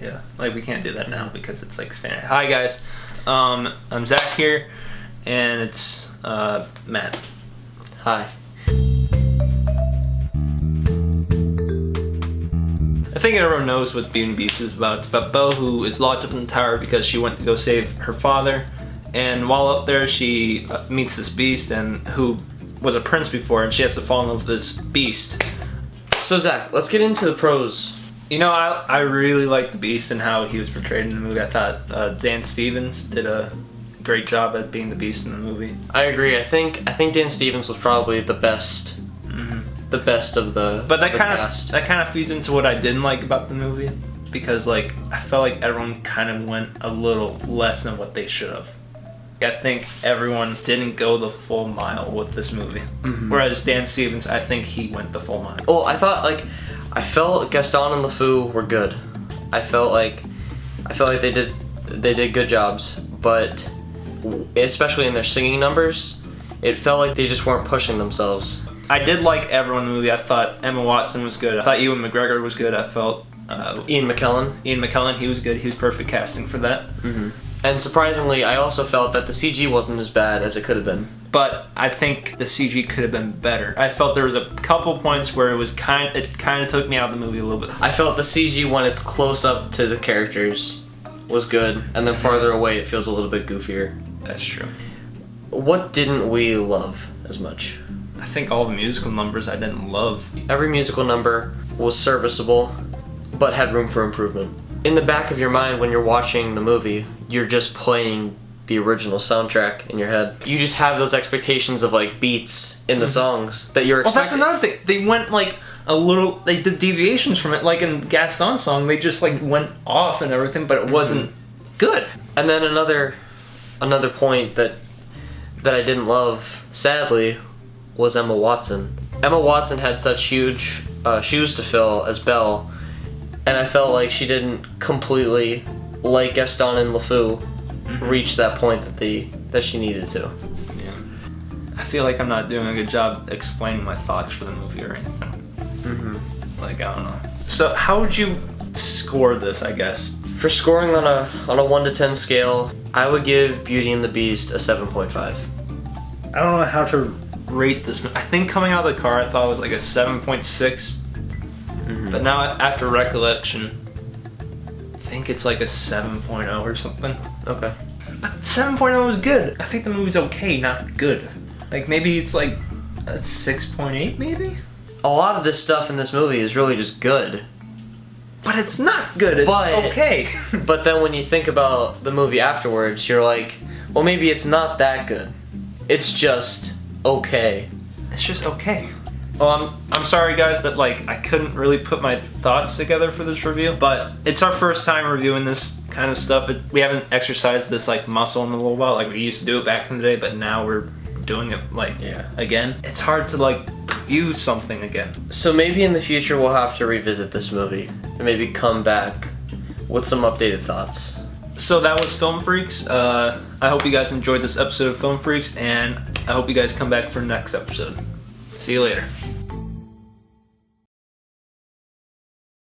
Yeah, like we can't do that now because it's like standard. Hi guys, I'm Zach here, and it's Matt. Hi. I think everyone knows what Beauty and the Beast is about. It's about Belle, who is locked up in the tower because she went to go save her father, and while up there she meets this beast, and who was a prince before, and she has to fall in love with this beast. So Zach, let's get into the pros. You know, I really like the Beast and how he was portrayed in the movie. I thought Dan Stevens did a great job at being the Beast in the movie. I agree. I think Dan Stevens was probably the best. Mm-hmm. The best of the. But that kind of feeds into what I didn't like about the movie, because like I felt like everyone kind of went a little less than what they should have. I think everyone didn't go the full mile with this movie. Mm-hmm. Whereas Dan Stevens, I think he went the full mile. Well, I felt Gaston and LeFou were good. I felt like they did good jobs, but especially in their singing numbers, it felt like they just weren't pushing themselves. I did like everyone in the movie. I thought Emma Watson was good. I thought Ewan McGregor was good. I felt Ian McKellen, he was good. He was perfect casting for that. Mm-hmm. And surprisingly, I also felt that the CG wasn't as bad as it could have been. But I think the CG could have been better. I felt there was a couple points where it kind of took me out of the movie a little bit. I felt the CG when it's close up to the characters was good, and then farther away it feels a little bit goofier. That's true. What didn't we love as much? I think all the musical numbers I didn't love. Every musical number was serviceable, but had room for improvement. In the back of your mind when you're watching the movie, you're just playing the original soundtrack in your head. You just have those expectations of like beats in the songs that you're expecting. Well, that's another thing. They went like they did deviations from it. Like in Gaston's song, they just like went off and everything, but it wasn't good. And then another point that I didn't love, sadly, was Emma Watson. Emma Watson had such huge shoes to fill as Belle, and I felt like she didn't completely, like Gaston and LeFou, reach that point that she needed to. Yeah. I feel like I'm not doing a good job explaining my thoughts for the movie or anything. Mm-hmm. Like, I don't know. So how would you score this, I guess? For scoring on a 1 to 10 scale, I would give Beauty and the Beast a 7.5. I don't know how to rate this. I think coming out of the car I thought it was like a 7.6. But now after recollection, I think it's like a 7.0 or something. Okay. But 7.0 is good. I think the movie's okay, not good. Like maybe it's like a 6.8 maybe? A lot of this stuff in this movie is really just good. But it's not good, it's okay. But then when you think about the movie afterwards, you're like, well, maybe it's not that good. It's just okay. It's just okay. Well, I'm sorry guys that like I couldn't really put my thoughts together for this review, but it's our first time reviewing this kind of stuff. We haven't exercised this like muscle in a little while. Like we used to do it back in the day, but now we're doing it like again. It's hard to like review something again. So maybe in the future we'll have to revisit this movie and maybe come back with some updated thoughts. So that was Film Freaks. I hope you guys enjoyed this episode of Film Freaks, and I hope you guys come back for next episode. See you later.